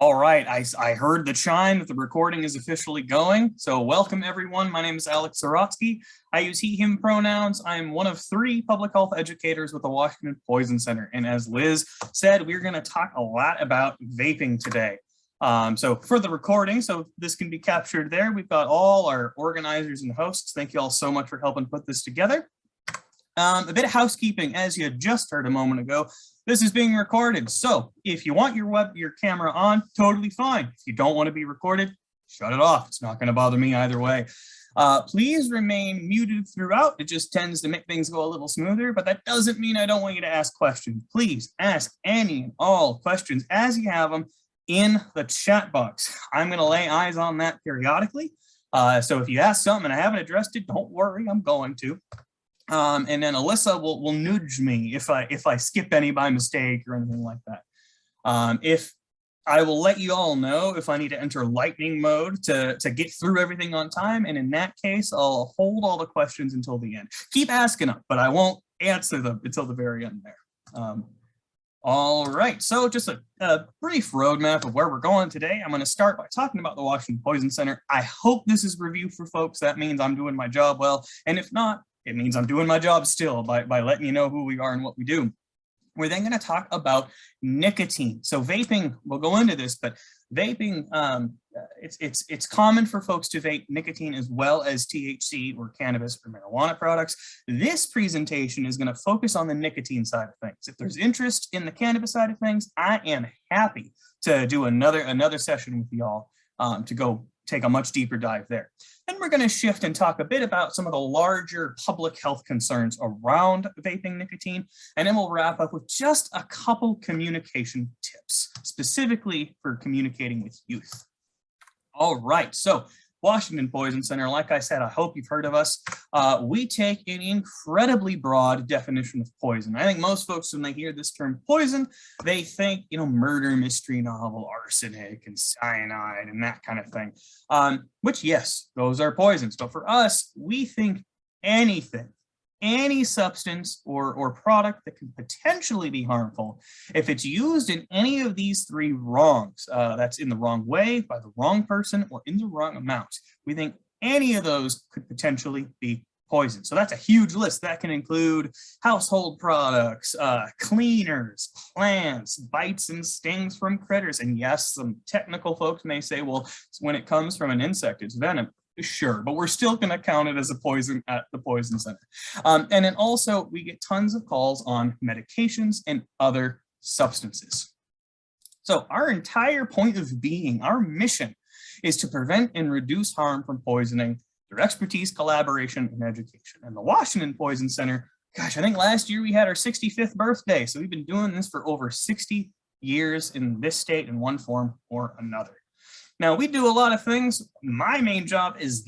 All right, I heard the chime that the recording is officially going. So welcome everyone. My name is Alex Sorotsky. I use he, him pronouns. I'm one of 3 public health educators with the Washington Poison Center. And as Liz said, we're gonna talk a lot about vaping today. So for the recording, so this can be captured there, we've got all our organizers and hosts. Thank you all so much for helping put this together. A bit of housekeeping, as you just heard a moment ago. This is being recorded, so if you want your camera on, totally fine. If you don't want to be recorded, shut it off. It's not going to bother me either way. Please remain muted throughout. It just tends to make things go a little smoother, but that doesn't mean I don't want you to ask questions. Please ask any and all questions as you have them in the chat box. I'm going to lay eyes on that periodically. So if you ask something and I haven't addressed it, don't worry, I'm going to. And then Alyssa will nudge me if I skip any by mistake or anything like that. If I will let you all know if I need to enter lightning mode to get through everything on time, and in that case, I'll hold all the questions until the end. Keep asking them, but I won't answer them until the very end there. All right, so just a brief roadmap of where we're going today. I'm going to start by talking about the Washington Poison Center. I hope this is review for folks. That means I'm doing my job well, and if not, it means I'm doing my job still by letting you know who we are and what we do. We're then going to talk about nicotine. So vaping, we'll go into this, but vaping, it's common for folks to vape nicotine as well as THC or cannabis or marijuana products. This presentation is going to focus on the nicotine side of things. If there's interest in the cannabis side of things, I am happy to do another session with y'all to go take a much deeper dive there. Then we're going to shift and talk a bit about some of the larger public health concerns around vaping nicotine, and then we'll wrap up with just a couple communication tips, specifically for communicating with youth. All right, so Washington Poison Center, like I said, I hope you've heard of us. We take an incredibly broad definition of poison. I think most folks, when they hear this term poison, they think, murder mystery novel, arsenic and cyanide and that kind of thing, which yes, those are poisons. But for us, we think anything, any substance or product that can potentially be harmful, if it's used in any of these 3 wrongs, that's in the wrong way, by the wrong person, or in the wrong amount, we think any of those could potentially be poison. So that's a huge list. That can include household products, cleaners, plants, bites and stings from critters. And yes, some technical folks may say, well, when it comes from an insect, it's venom. Sure, but we're still going to count it as a poison at the Poison Center. And then also we get tons of calls on medications and other substances. So our entire point of being, our mission, is to prevent and reduce harm from poisoning through expertise, collaboration, and education. And the Washington Poison Center, gosh, I think last year we had our 65th birthday. So we've been doing this for over 60 years in this state in one form or another. Now, we do a lot of things. My main job is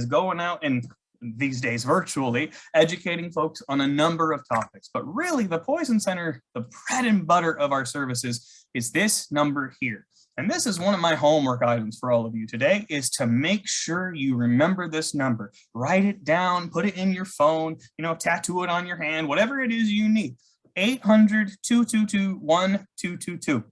going out and these days virtually educating folks on a number of topics. But really, the Poison Center, the bread and butter of our services is this number here. And this is one of my homework items for all of you today, is to make sure you remember this number. Write it down, put it in your phone, tattoo it on your hand, whatever it is you need. 800-222-1222.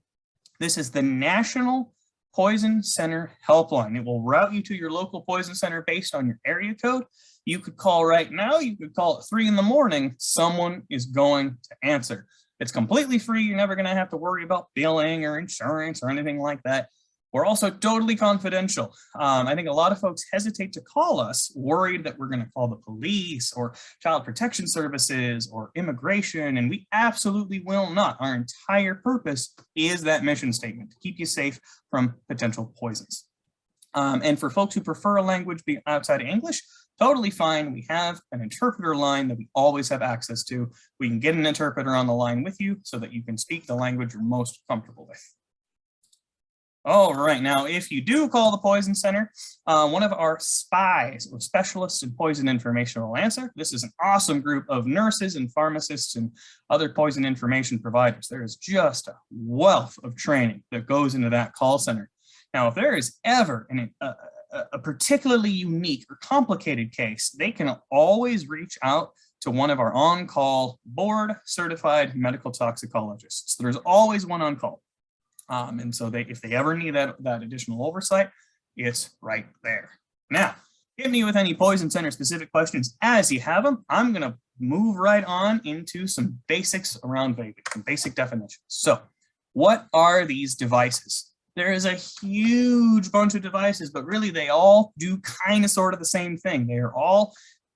This is the National Poison Center helpline. It will route you to your local poison center based on your area code. You could call right now, you could call at 3 in the morning, someone is going to answer. It's completely free. You're never going to have to worry about billing or insurance or anything like that. We're also totally confidential. I think a lot of folks hesitate to call us, worried that we're going to call the police or child protection services or immigration, and we absolutely will not. Our entire purpose is that mission statement, to keep you safe from potential poisons. And for folks who prefer a language being outside of English, totally fine. We have an interpreter line that we always have access to. We can get an interpreter on the line with you so that you can speak the language you're most comfortable with. All right, now if you do call the Poison Center, one of our SPIs, or specialists in poison information, will answer. This is an awesome group of nurses and pharmacists and other poison information providers. There is just a wealth of training that goes into that call center. Now, if there is ever a particularly unique or complicated case, they can always reach out to one of our on-call board certified medical toxicologists. There's always one on call. And so if they ever need that additional oversight, it's right there. Now, hit me with any Poison Center specific questions as you have them. I'm going to move right on into some basics around vaping, some basic definitions. So what are these devices? There is a huge bunch of devices, but really they all do kind of sort of the same thing. They are all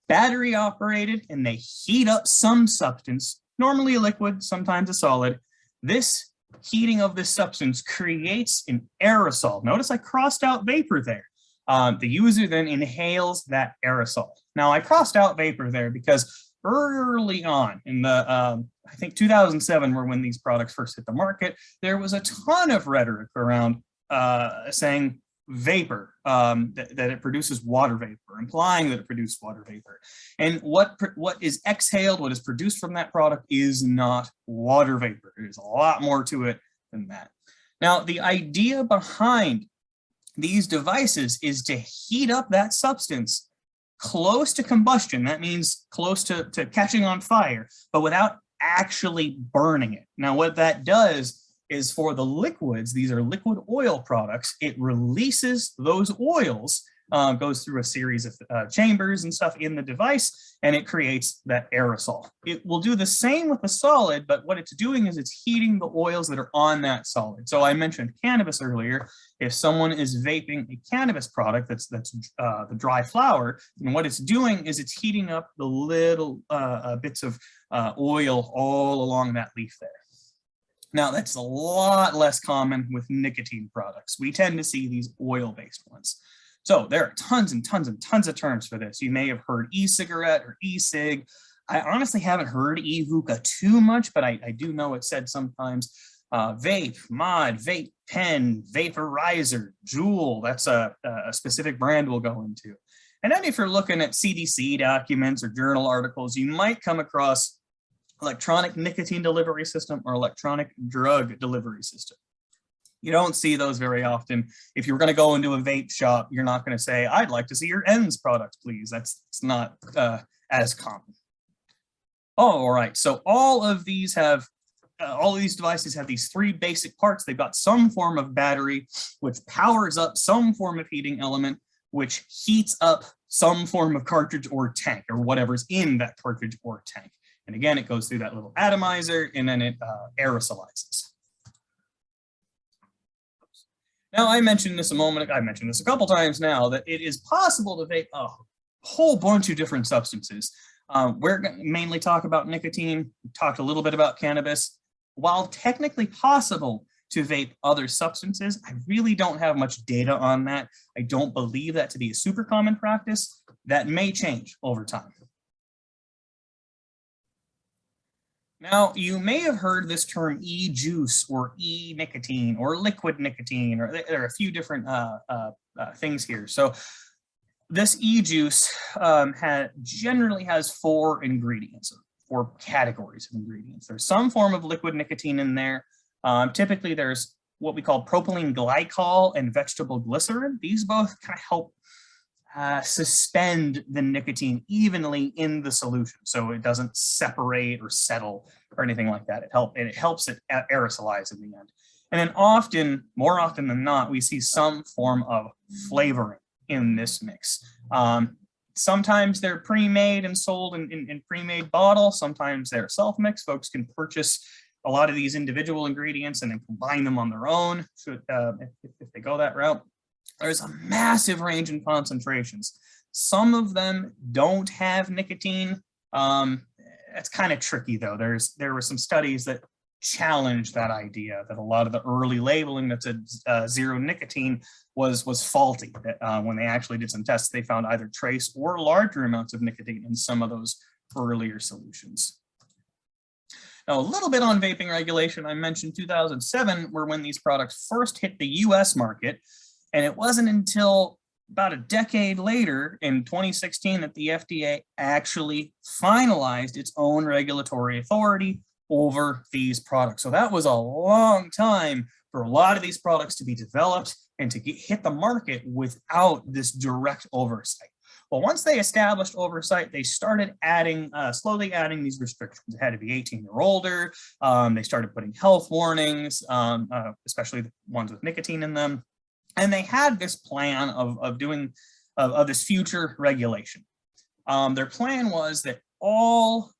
battery operated and they heat up some substance, normally a liquid, sometimes a solid. This heating of this substance creates an aerosol. Notice I crossed out vapor there. The user then inhales that aerosol. Now I crossed out vapor there because early on in the, I think 2007 were when these products first hit the market, there was a ton of rhetoric around saying vapor, that it produces water vapor, implying that it produces water vapor. And what is exhaled, what is produced from that product is not water vapor. There's a lot more to it than that. Now, the idea behind these devices is to heat up that substance close to combustion. That means close to catching on fire, but without actually burning it. Now, what that does is for the liquids, these are liquid oil products, it releases those oils, goes through a series of chambers and stuff in the device, and it creates that aerosol. It will do the same with the solid, but what it's doing is it's heating the oils that are on that solid. So I mentioned cannabis earlier. If someone is vaping a cannabis product that's the dry flower, and what it's doing is it's heating up the little bits of oil all along that leaf there. Now, that's a lot less common with nicotine products. We tend to see these oil-based ones. So there are tons and tons and tons of terms for this. You may have heard e-cigarette or e-cig. I honestly haven't heard e-hookah too much, but I do know it's said sometimes. Vape, mod, vape pen, vaporizer, Juul. That's a specific brand we'll go into. And then if you're looking at CDC documents or journal articles, you might come across electronic nicotine delivery system or electronic drug delivery system. You don't see those very often. If you're going to go into a vape shop, you're not going to say, I'd like to see your ends product, please. It's not as common. Oh, all right. So all of these devices have these three basic parts. They've got some form of battery, which powers up some form of heating element, which heats up some form of cartridge or tank or whatever's in that cartridge or tank. And again, it goes through that little atomizer and then it aerosolizes. Now, I mentioned this a couple times now, that it is possible to vape a whole bunch of different substances. We're going to mainly talk about nicotine. We talked a little bit about cannabis. While technically possible to vape other substances, I really don't have much data on that. I don't believe that to be a super common practice. That may change over time. Now, you may have heard this term e-juice or e-nicotine or liquid nicotine, or there are a few different things here. So this e-juice generally has four ingredients, or categories of ingredients. There's some form of liquid nicotine in there. Typically, there's what we call propylene glycol and vegetable glycerin. These both kind of help suspend the nicotine evenly in the solution, so it doesn't separate or settle or anything like that. It helps it aerosolize in the end. And then more often than not, we see some form of flavoring in this mix. Sometimes they're pre-made and sold in pre-made bottles. Sometimes they're self-mixed. Folks can purchase a lot of these individual ingredients and then combine them on their own if they go that route. There's a massive range in concentrations. Some of them don't have nicotine. It's kind of tricky though. There were some studies that challenged that idea, that a lot of the early labeling that said zero nicotine was faulty. When they actually did some tests, they found either trace or larger amounts of nicotine in some of those earlier solutions. Now, a little bit on vaping regulation. I mentioned 2007 were when these products first hit the US market. And it wasn't until about a decade later, in 2016, that the FDA actually finalized its own regulatory authority over these products. So that was a long time for a lot of these products to be developed and to hit the market without this direct oversight. Well, once they established oversight, they started adding, slowly adding these restrictions. It had to be 18 or older. They started putting health warnings, especially the ones with nicotine in them. And they had this plan of doing this future regulation. Their plan was that all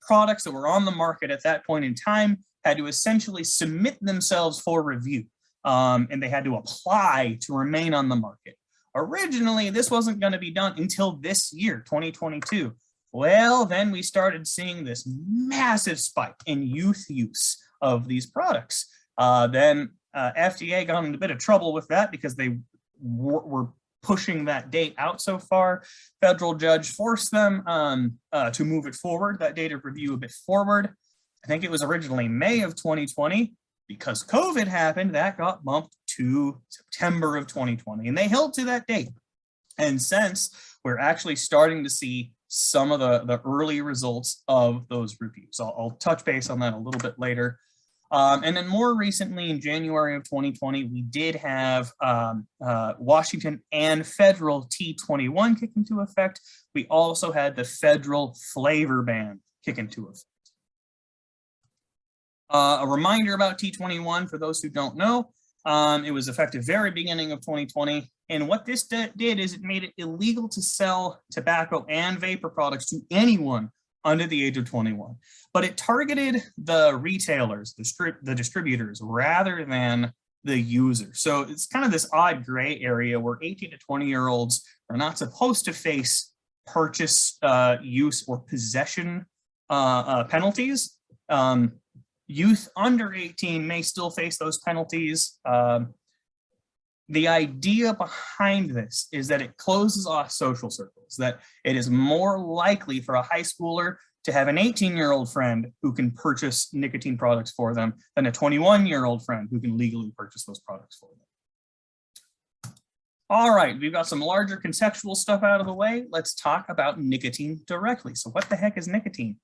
products that were on the market at that point in time had to essentially submit themselves for review, and they had to apply to remain on the market. Originally, this wasn't going to be done until this year, 2022. Well, then we started seeing this massive spike in youth use of these products. Then FDA got in a bit of trouble with that because they were pushing that date out so far. Federal judge forced them to move it forward, that date of review a bit forward. I think it was originally May of 2020. Because COVID happened, that got bumped to September of 2020, and they held to that date. And since we're actually starting to see some of the early results of those reviews. I'll touch base on that a little bit later. And then more recently, in January of 2020, we did have Washington and federal T21 kick into effect. We also had the federal flavor ban kick into effect. A reminder about T21 for those who don't know, it was effective very beginning of 2020. And what this did is it made it illegal to sell tobacco and vapor products to anyone under the age of 21. But it targeted the retailers, the distributors, rather than the user. So it's kind of this odd gray area where 18 to 20-year-olds are not supposed to face purchase, use, or possession penalties. Youth under 18 may still face those penalties. The idea behind this is that it closes off social circles, that it is more likely for a high schooler to have an 18-year-old friend who can purchase nicotine products for them than a 21-year-old friend who can legally purchase those products for them. All right, we've got some larger conceptual stuff out of the way. Let's talk about nicotine directly. So what the heck is nicotine?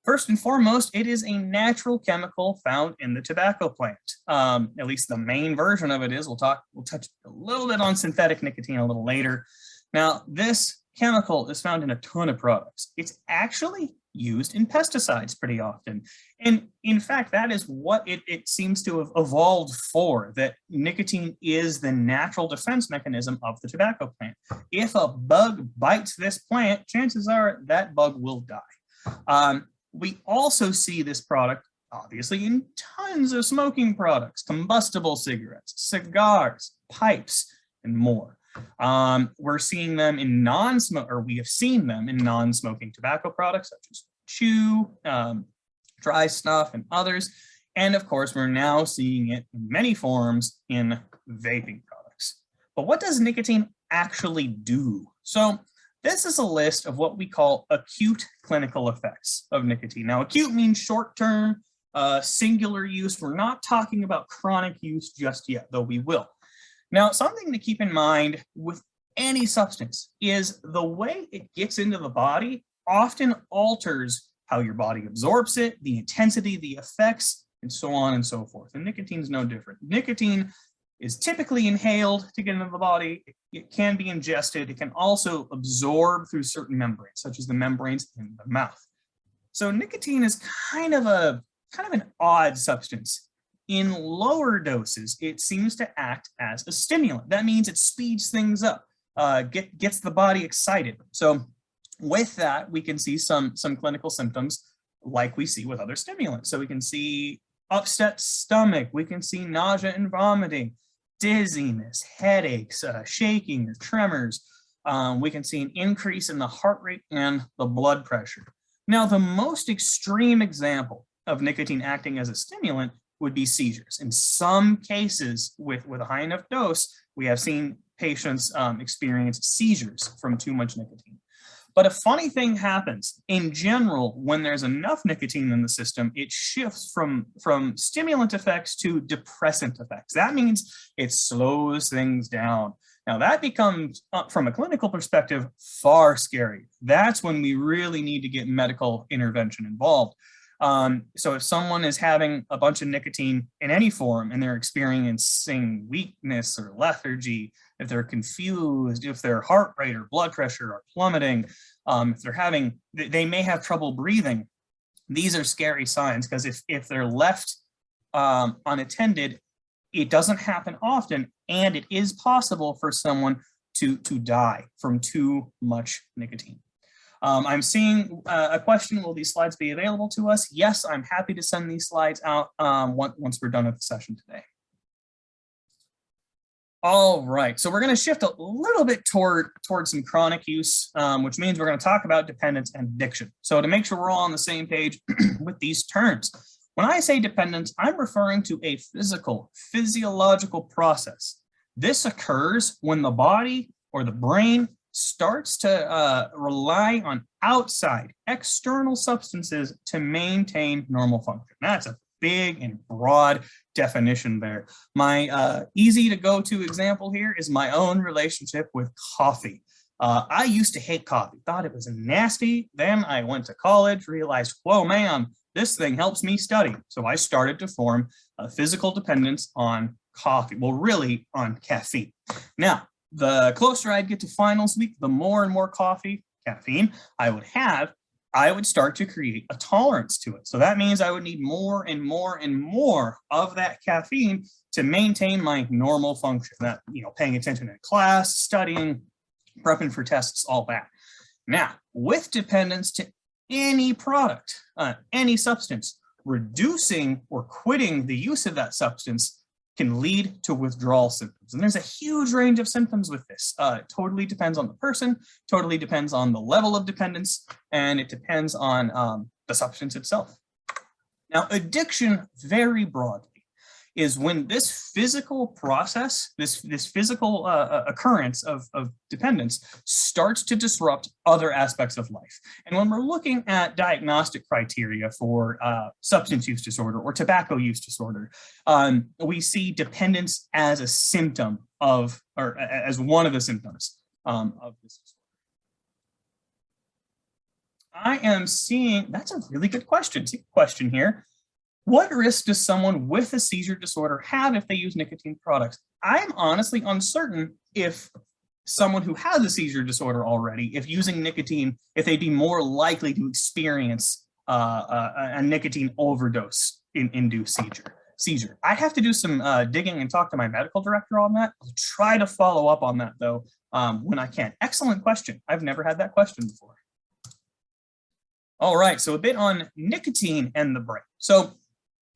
First and foremost, it is a natural chemical found in the tobacco plant. At least the main version of it is. We'll touch a little bit on synthetic nicotine a little later. Now, this chemical is found in a ton of products. It's actually used in pesticides pretty often. And in fact, that is what it seems to have evolved for, that nicotine is the natural defense mechanism of the tobacco plant. If a bug bites this plant, chances are that bug will die. We also see this product, obviously, in tons of smoking products, combustible cigarettes, cigars, pipes, and more. We're seeing them in we have seen them in non-smoking tobacco products, such as chew, dry snuff, and others. And of course, we're now seeing it in many forms in vaping products. But what does nicotine actually do? So this is a list of what we call acute clinical effects of nicotine. Now, acute means short-term, singular use. We're not talking about chronic use just yet, though we will. Now, something to keep in mind with any substance is the way it gets into the body often alters how your body absorbs it, the intensity, the effects, and so on and so forth. And nicotine is no different. Nicotine is typically inhaled to get into the body. It can be ingested. It can also absorb through certain membranes, such as the membranes in the mouth. So nicotine is kind of an odd substance. In lower doses, it seems to act as a stimulant. That means it speeds things up, gets the body excited. So with that, we can see some clinical symptoms like we see with other stimulants. So we can see upset stomach, we can see nausea and vomiting, dizziness, headaches, shaking or tremors. We can see an increase in the heart rate and the blood pressure. Now, the most extreme example of nicotine acting as a stimulant would be seizures. In some cases, with a high enough dose, we have seen patients experience seizures from too much nicotine. But a funny thing happens. In general, when there's enough nicotine in the system, it shifts from stimulant effects to depressant effects. That means it slows things down. Now that becomes, from a clinical perspective, far scary. That's when we really need to get medical intervention involved. So if someone is having a bunch of nicotine in any form and they're experiencing weakness or lethargy, if they're confused, if their heart rate or blood pressure are plummeting, if they may have trouble breathing. These are scary signs, because if they're left unattended, it doesn't happen often, and it is possible for someone to die from too much nicotine. I'm seeing a question, will these slides be available to us? Yes, I'm happy to send these slides out once we're done with the session today. All right, so we're going to shift a little bit toward some chronic use, which means we're going to talk about dependence and addiction. So to make sure we're all on the same page with these terms, when I say dependence, I'm referring to a physiological process. This occurs when the body or the brain starts to rely on outside external substances to maintain normal function. That's a big and broad definition there. My easy to go to example here is my own relationship with coffee. I used to hate coffee, thought it was nasty. Then I went to college, realized, whoa, man, this thing helps me study. So I started to form a physical dependence on coffee. Well, really on caffeine. Now, the closer I'd get to finals week, the more and more caffeine I would have, I would start to create a tolerance to it. So that means I would need more and more and more of that caffeine to maintain my normal function, that, paying attention in class, studying, prepping for tests, all that. Now, with dependence to any product, any substance, reducing or quitting the use of that substance can lead to withdrawal symptoms. And there's a huge range of symptoms with this. It totally depends on the person, totally depends on the level of dependence, and it depends on the substance itself. Now, addiction, very broadly, is when this physical process, this physical occurrence of dependence starts to disrupt other aspects of life. And when we're looking at diagnostic criteria for substance use disorder or tobacco use disorder, we see dependence as a symptom of, or as one of the symptoms of this disorder. I am seeing, that's a really good question. See a question here. What risk does someone with a seizure disorder have if they use nicotine products? I'm honestly uncertain if someone who has a seizure disorder already, if using nicotine, if they'd be more likely to experience a nicotine overdose induced seizure. I'd have to do some digging and talk to my medical director on that. I'll try to follow up on that though when I can. Excellent question. I've never had that question before. All right, so a bit on nicotine and the brain. So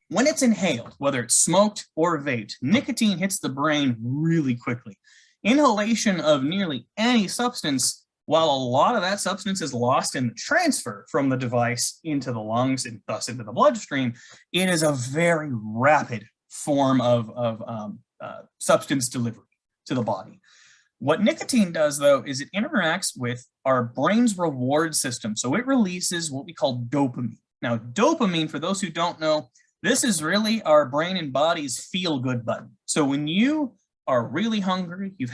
when it's inhaled, whether it's smoked or vaped, nicotine hits the brain really quickly. Inhalation of nearly any substance, while a lot of that substance is lost in the transfer from the device into the lungs and thus into the bloodstream, it is a very rapid form of substance delivery to the body. What nicotine does, though, is it interacts with our brain's reward system. So it releases what we call dopamine. Now, dopamine, for those who don't know, this is really our brain and body's feel-good button. So when you are really hungry, you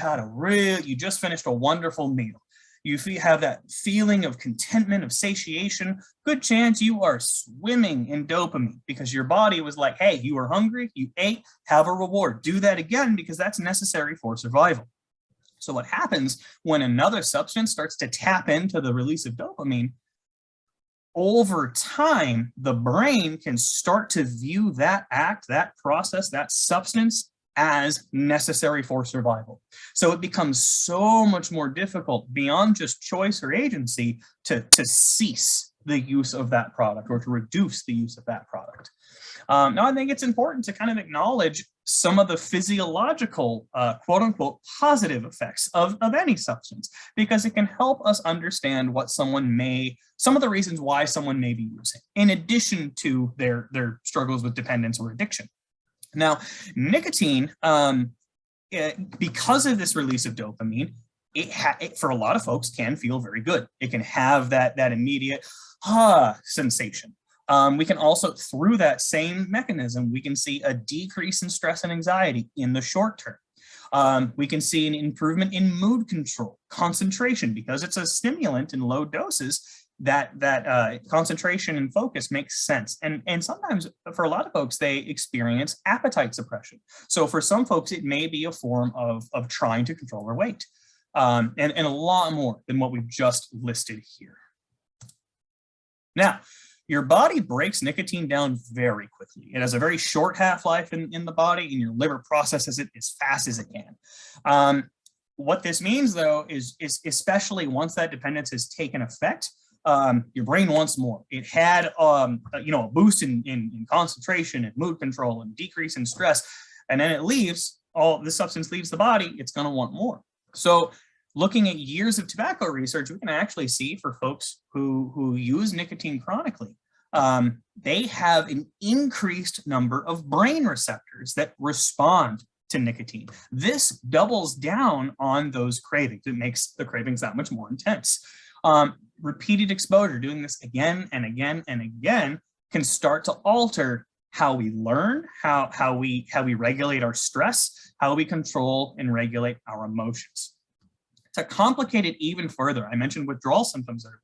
just finished a wonderful meal, you have that feeling of contentment, of satiation, good chance you are swimming in dopamine because your body was like, hey, you were hungry, you ate, have a reward. Do that again because that's necessary for survival. So what happens when another substance starts to tap into the release of dopamine, over time, the brain can start to view that act, that process, that substance as necessary for survival. So it becomes so much more difficult beyond just choice or agency to cease the use of that product or to reduce the use of that product. Now, I think it's important to kind of acknowledge some of the physiological, quote unquote, positive effects of any substance, because it can help us understand what some of the reasons why someone may be using, in addition to their struggles with dependence or addiction. Now, nicotine, because of this release of dopamine, it for a lot of folks can feel very good. It can have that immediate sensation. We can also, through that same mechanism, we can see a decrease in stress and anxiety in the short term. We can see an improvement in mood control, concentration, because it's a stimulant in low doses. that concentration and focus makes sense. And sometimes for a lot of folks, they experience appetite suppression. So for some folks, it may be a form of trying to control their weight, and a lot more than what we've just listed here. Now, your body breaks nicotine down very quickly. It has a very short half-life in the body, and your liver processes it as fast as it can. What this means, though, is especially once that dependence has taken effect, your brain wants more. It had a boost in concentration and mood control and decrease in stress, and then it leaves, all this substance leaves the body, it's going to want more. So looking at years of tobacco research, we can actually see for folks who use nicotine chronically, they have an increased number of brain receptors that respond to nicotine. This doubles down on those cravings. It makes the cravings that much more intense. Repeated exposure, doing this again and again and again, can start to alter how we learn, how we regulate our stress, how we control and regulate our emotions. To complicate it even further, I mentioned withdrawal symptoms earlier.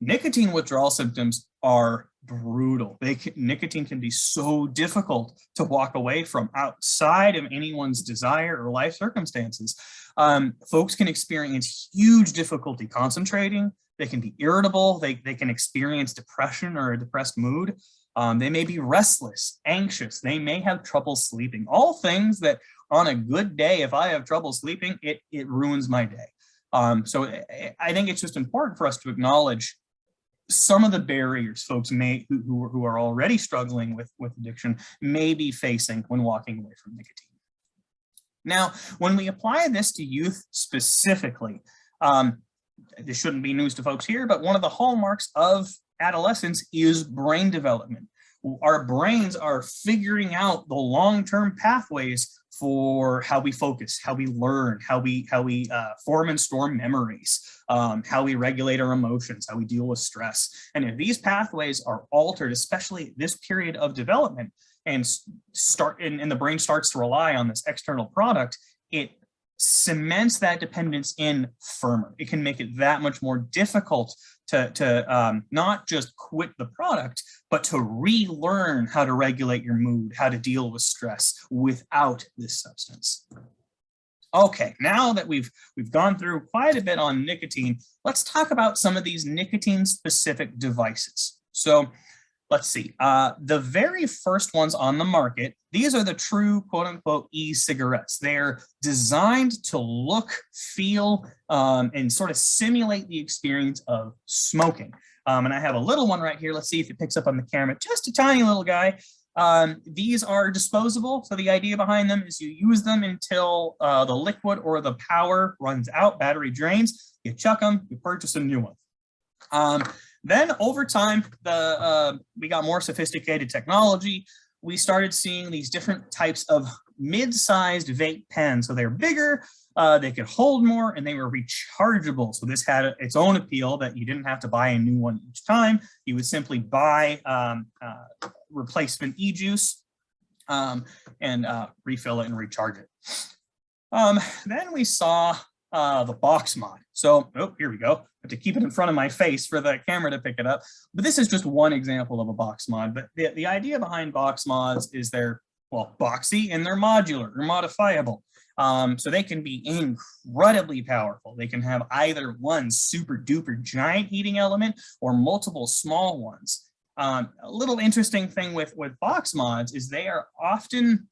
Nicotine withdrawal symptoms are brutal. Nicotine can be so difficult to walk away from outside of anyone's desire or life circumstances. Folks can experience huge difficulty concentrating. They can be irritable. They can experience depression or a depressed mood. They may be restless, anxious. They may have trouble sleeping. All things that on a good day, if I have trouble sleeping, it ruins my day. So I think it's just important for us to acknowledge some of the barriers folks who are already struggling with addiction may be facing when walking away from nicotine. Now, when we apply this to youth specifically, this shouldn't be news to folks here, but one of the hallmarks of adolescence is brain development. Our brains are figuring out the long-term pathways for how we focus, how we learn, how we form and store memories, how we regulate our emotions, how we deal with stress. And if these pathways are altered, especially this period of development, and the brain starts to rely on this external product, it cements that dependence in firmer. It can make it that much more difficult to not just quit the product, but to relearn how to regulate your mood, how to deal with stress without this substance. Okay, now that we've gone through quite a bit on nicotine, let's talk about some of these nicotine-specific devices. So let's see, the very first ones on the market, these are the true quote-unquote e-cigarettes. They're designed to look, feel, and sort of simulate the experience of smoking. And I have a little one right here. Let's see if it picks up on the camera. Just a tiny little guy. These are disposable. So the idea behind them is you use them until the liquid or the power runs out, battery drains, you chuck them, you purchase a new one. Then over time, we got more sophisticated technology. We started seeing these different types of mid-sized vape pens. So they're bigger, they could hold more, and they were rechargeable. So this had its own appeal that you didn't have to buy a new one each time. You would simply buy replacement e-juice and refill it and recharge it. Then we saw the box mod. So, here we go. I have to keep it in front of my face for the camera to pick it up. But this is just one example of a box mod. But the idea behind box mods is they're, well, boxy and they're modular, they're modifiable. So they can be incredibly powerful. They can have either one super duper giant heating element or multiple small ones. A little interesting thing with box mods is they are often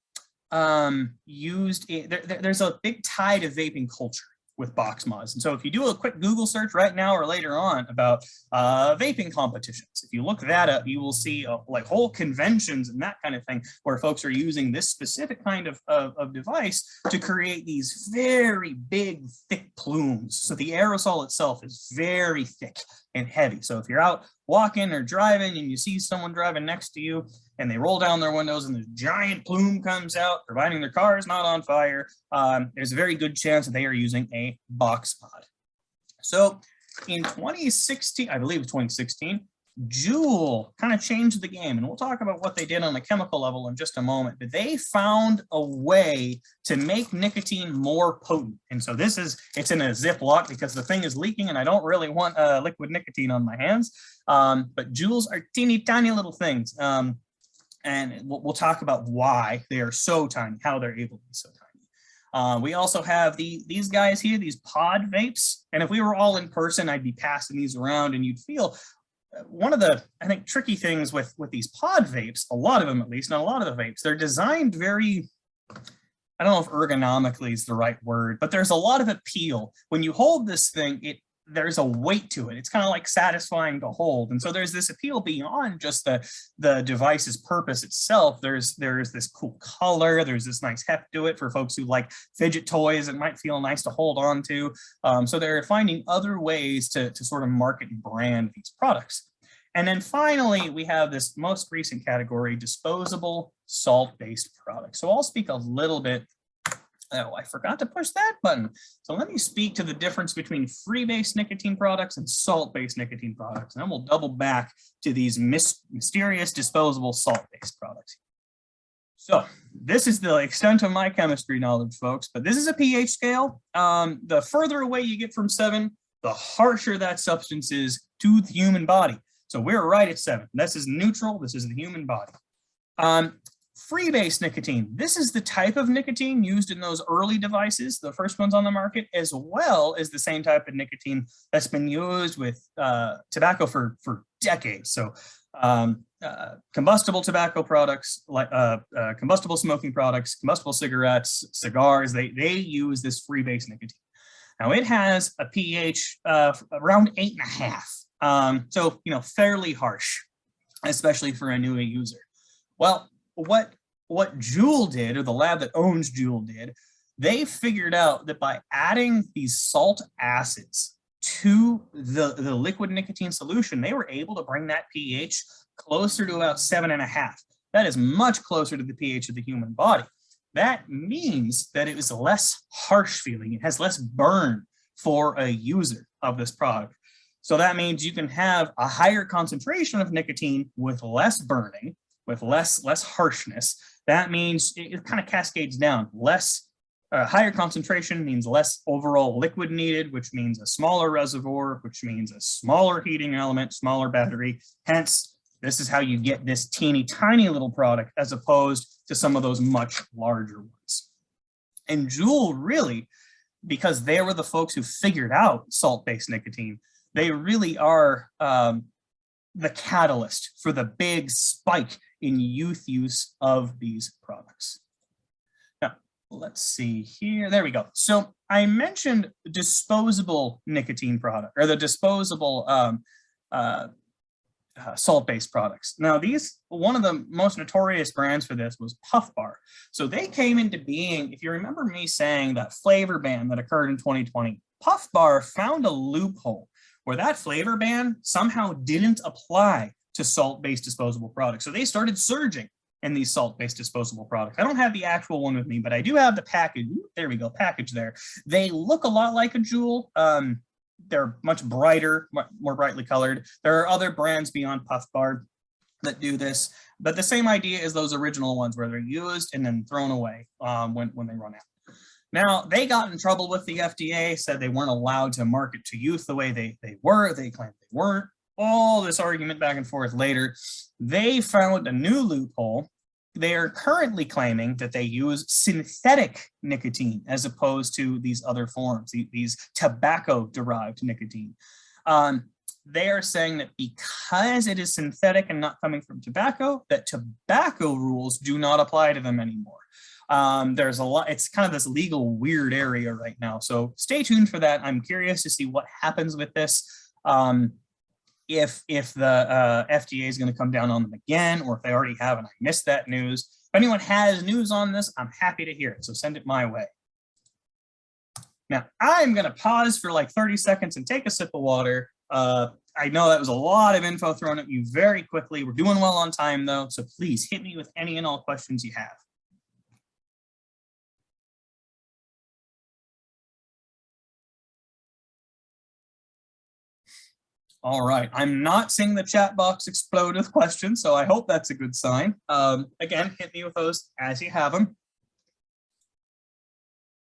used, there's a big tie to vaping culture with box mods. And so if you do a quick Google search right now or later on about vaping competitions, if you look that up, you will see like whole conventions and that kind of thing where folks are using this specific kind of device to create these very big, thick plumes. So the aerosol itself is very thick and heavy. So if you're out walking or driving and you see someone driving next to you and they roll down their windows and this giant plume comes out, providing their car is not on fire, there's a very good chance that they are using a box mod. So in 2016, I believe 2016, Juul kind of changed the game, and we'll talk about what they did on the chemical level in just a moment, but they found a way to make nicotine more potent. And so it's in a Ziploc because the thing is leaking and I don't really want liquid nicotine on my hands. But Juuls are teeny tiny little things. And we'll talk about why they are so tiny, how they're able to be so tiny. We also have these guys here, these pod vapes. And if we were all in person, I'd be passing these around and you'd feel one of the, I think, tricky things with these pod vapes, a lot of them at least, not a lot of the vapes, they're designed very, I don't know if ergonomically is the right word, but there's a lot of appeal. When you hold this thing, there's a weight to it. It's kind of like satisfying to hold. And so there's this appeal beyond just the device's purpose itself. There's this cool color. There's this nice heft to it for folks who like fidget toys. It might feel nice to hold on to. So they're finding other ways to sort of market and brand these products. And then finally, we have this most recent category, disposable salt-based products. So I'll speak a little bit. Oh, I forgot to push that button. So let me speak to the difference between free-based nicotine products and salt-based nicotine products. And then we'll double back to these mysterious disposable salt-based products. So this is the extent of my chemistry knowledge, folks, but this is a pH scale. The further away you get from 7, the harsher that substance is to the human body. So we're right at 7. This is neutral. This is the human body. Free-based nicotine. This is the type of nicotine used in those early devices, the first ones on the market, as well as the same type of nicotine that's been used with tobacco for decades. So combustible tobacco products, like combustible smoking products, combustible cigarettes, cigars, they use this free-based nicotine. Now it has a pH around 8.5. So, fairly harsh, especially for a newer user. Well, what Juul did, or the lab that owns Juul did, they figured out that by adding these salt acids to the liquid nicotine solution, they were able to bring that pH closer to about 7.5. That is much closer to the pH of the human body. That means that it is less harsh feeling. It has less burn for a user of this product. So that means you can have a higher concentration of nicotine with less burning, with less harshness. That means it kind of cascades down. Higher concentration means less overall liquid needed, which means a smaller reservoir, which means a smaller heating element, smaller battery. Hence, this is how you get this teeny tiny little product as opposed to some of those much larger ones. And Juul really, because they were the folks who figured out salt-based nicotine, they really are the catalyst for the big spike in youth use of these products. Now, let's see here. There we go. So I mentioned disposable nicotine product, or the disposable salt-based products. Now, one of the most notorious brands for this was Puff Bar. So they came into being, if you remember me saying that flavor ban that occurred in 2020, Puff Bar found a loophole where that flavor ban somehow didn't apply to salt-based disposable products. So they started surging in these salt-based disposable products. I don't have the actual one with me, but I do have the package. There we go, package there. They look a lot like a Juul. They're much brighter, more brightly colored. There are other brands beyond Puff Bar that do this, but the same idea as those original ones where they're used and then thrown away when they run out. Now, they got in trouble with the FDA, said they weren't allowed to market to youth the way they were. They claimed they weren't. All this argument back and forth later, they found a new loophole. They are currently claiming that they use synthetic nicotine as opposed to these other forms, these tobacco-derived nicotine. They are saying that because it is synthetic and not coming from tobacco, that tobacco rules do not apply to them anymore. There's a lot, it's kind of this legal weird area right now. So stay tuned for that. I'm curious to see what happens with this. If the FDA is going to come down on them again, or if they already have and I missed that news. If anyone has news on this, I'm happy to hear it. So send it my way. Now, I'm going to pause for like 30 seconds and take a sip of water. I know that was a lot of info thrown at you very quickly. We're doing well on time, though. So please hit me with any and all questions you have. All right, I'm not seeing the chat box explode with questions, so I hope that's a good sign. Again, hit me with those as you have them.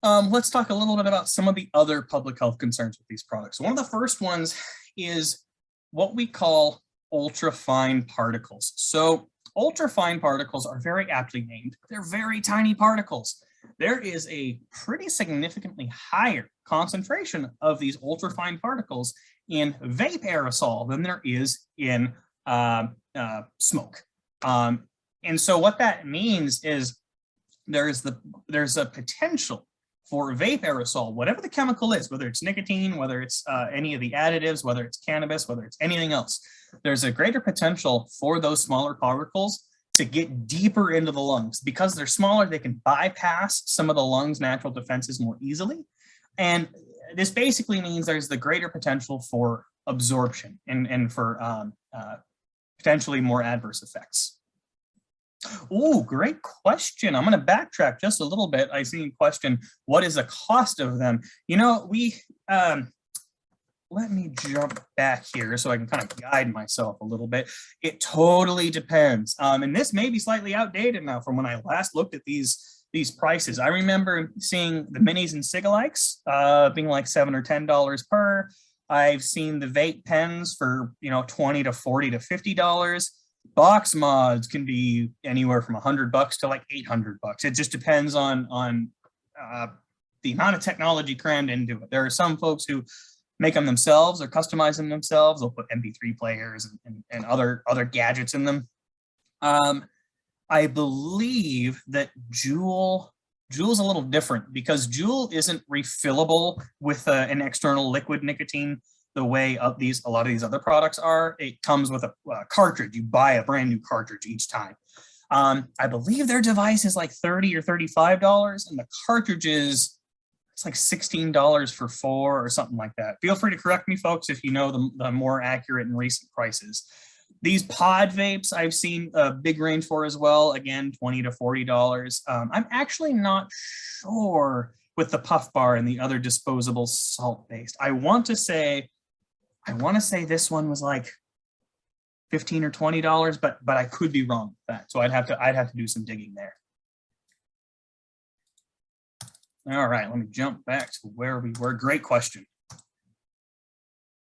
Let's talk a little bit about some of the other public health concerns with these products. One of the first ones is what we call ultra-fine particles. So ultra-fine particles are very aptly named. They're very tiny particles. There is a pretty significantly higher concentration of these ultra-fine particles in vape aerosol than there is in smoke. And so what that means is there's a potential for vape aerosol, whatever the chemical is, whether it's nicotine, whether it's any of the additives, whether it's cannabis, whether it's anything else, there's a greater potential for those smaller particles to get deeper into the lungs. Because they're smaller, they can bypass some of the lungs' natural defenses more easily. And this basically means there's the greater potential for absorption and for potentially more adverse effects. Oh, great question. I'm going to backtrack just a little bit. I see a question, what is the cost of them? You know, let me jump back here so I can kind of guide myself a little bit. It totally depends. And this may be slightly outdated now from when I last looked at these prices. I remember seeing the minis and cigalikes being like $7 or $10 per. I've seen the vape pens for, you know, $20 to $40 to $50. Box mods can be anywhere from $100 to like $800. It just depends on the amount of technology crammed into it. There are some folks who make them themselves or customize them themselves. They'll put MP3 players and other gadgets in them. I believe that Juul is a little different because Juul isn't refillable with an external liquid nicotine the way a lot of these other products are. It comes with a cartridge. You buy a brand new cartridge each time. I believe their device is like $30 or $35, and the cartridge is it's like $16 for 4 or something like that. Feel free to correct me, folks, if you know the more accurate and recent prices. These pod vapes I've seen a big range for as well. Again, $20 to $40. I'm actually not sure with the puff bar and the other disposable salt-based. I want to say this one was like $15 or $20, but I could be wrong with that. So I'd have to do some digging there. All right, let me jump back to where we were. Great question.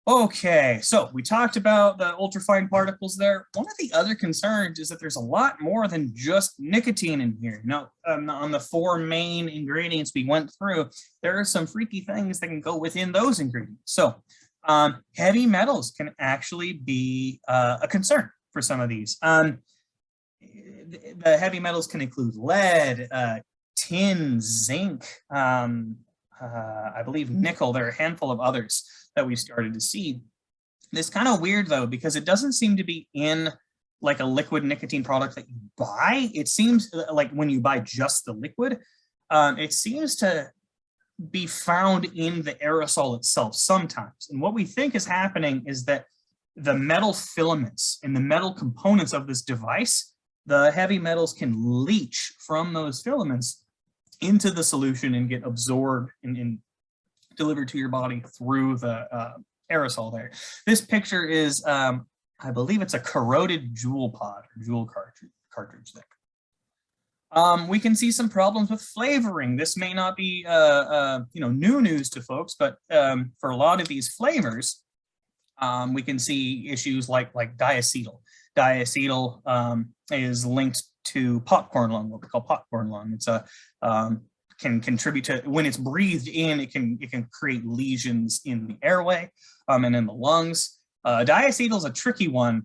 Okay, so we talked about the ultrafine particles there. One of the other concerns is that there's a lot more than just nicotine in here. Now, on the 4 main ingredients we went through, there are some freaky things that can go within those ingredients. So heavy metals can actually be a concern for some of these. The heavy metals can include lead, tin, zinc, I believe nickel. There are a handful of others that we started to see. It's kind of weird though, because it doesn't seem to be in like a liquid nicotine product that you buy. It seems like when you buy just the liquid, it seems to be found in the aerosol itself sometimes. And what we think is happening is that the metal filaments and the metal components of this device, the heavy metals can leach from those filaments into the solution and get absorbed and delivered to your body through the aerosol there. This picture is, I believe it's a corroded Juul pod or Juul cartridge there. We can see some problems with flavoring. This may not be new news to folks, but for a lot of these flavors, we can see issues like diacetyl. Diacetyl is linked to popcorn lung, what we call popcorn lung. It's a can contribute to, when it's breathed in, it can create lesions in the airway and in the lungs. Diacetyl is a tricky one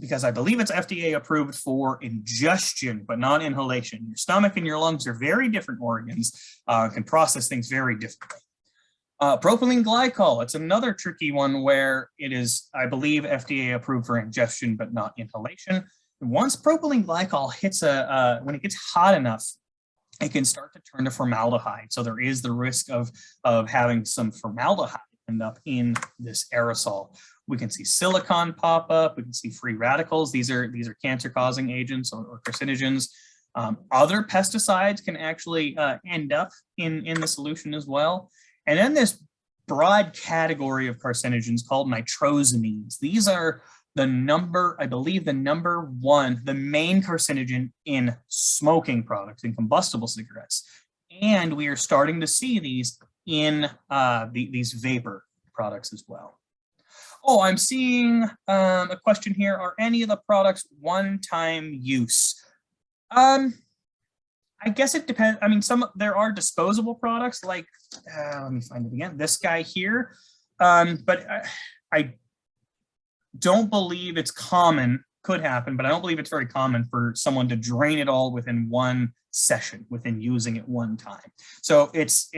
because I believe it's FDA approved for ingestion, but not inhalation. Your stomach and your lungs are very different organs, can process things very differently. Propylene glycol, it's another tricky one where it is, I believe, FDA approved for ingestion, but not inhalation. Once propylene glycol hits when it gets hot enough, it can start to turn to formaldehyde. So there is the risk of having some formaldehyde end up in this aerosol. We can see silicon pop up. We can see free radicals. These are cancer-causing agents or carcinogens. Other pesticides can actually end up in the solution as well. And then this broad category of carcinogens called nitrosamines. These are I believe the main carcinogen in smoking products, in combustible cigarettes. And we are starting to see these in these vapor products as well. Oh, I'm seeing a question here. Are any of the products one-time use? I guess it depends. I mean, there are disposable products like, let me find it again, this guy here. But I don't believe it's common, could happen, but I don't believe it's very common for someone to drain it all within one session, within using it one time. So it's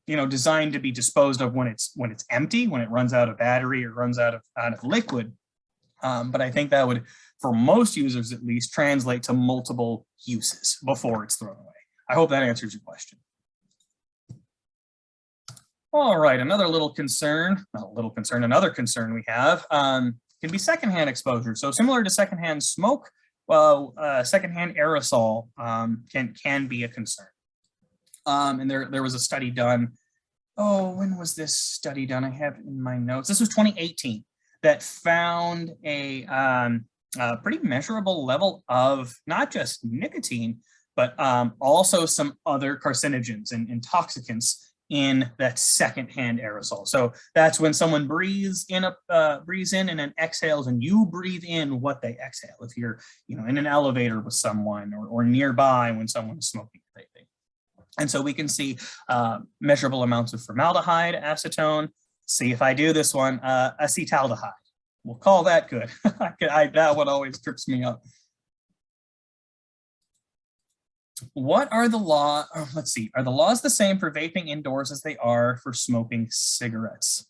designed to be disposed of when it's empty, when it runs out of battery or runs out of liquid. But I think that would, for most users at least, translate to multiple uses before it's thrown away. I hope that answers your question. All right, another concern we have can be secondhand exposure. So similar to secondhand smoke, well, secondhand aerosol can be a concern. And there was a study done. Oh, when was this study done? I have it in my notes. This was 2018 that found a pretty measurable level of not just nicotine, but also some other carcinogens and intoxicants in that secondhand aerosol. So that's when someone breathes in and then exhales, and you breathe in what they exhale. If you're in an elevator with someone or nearby when someone is smoking vaping. And so we can see measurable amounts of formaldehyde, acetone. See if I do this one, acetaldehyde. We'll call that good. That one always trips me up. What are the laws? Let's see. Are the laws the same for vaping indoors as they are for smoking cigarettes?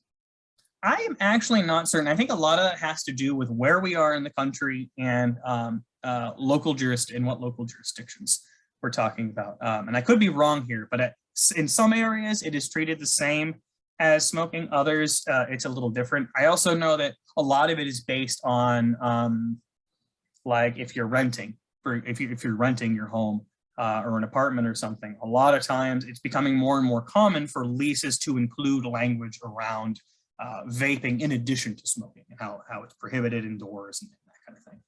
I am actually not certain. I think a lot of that has to do with where we are in the country and what local jurisdictions we're talking about. And I could be wrong here, but in some areas it is treated the same as smoking. Others, it's a little different. I also know that a lot of it is based on like if you're renting, if you're renting your home or an apartment or something. A lot of times it's becoming more and more common for leases to include language around vaping in addition to smoking, and how it's prohibited indoors and that kind of thing.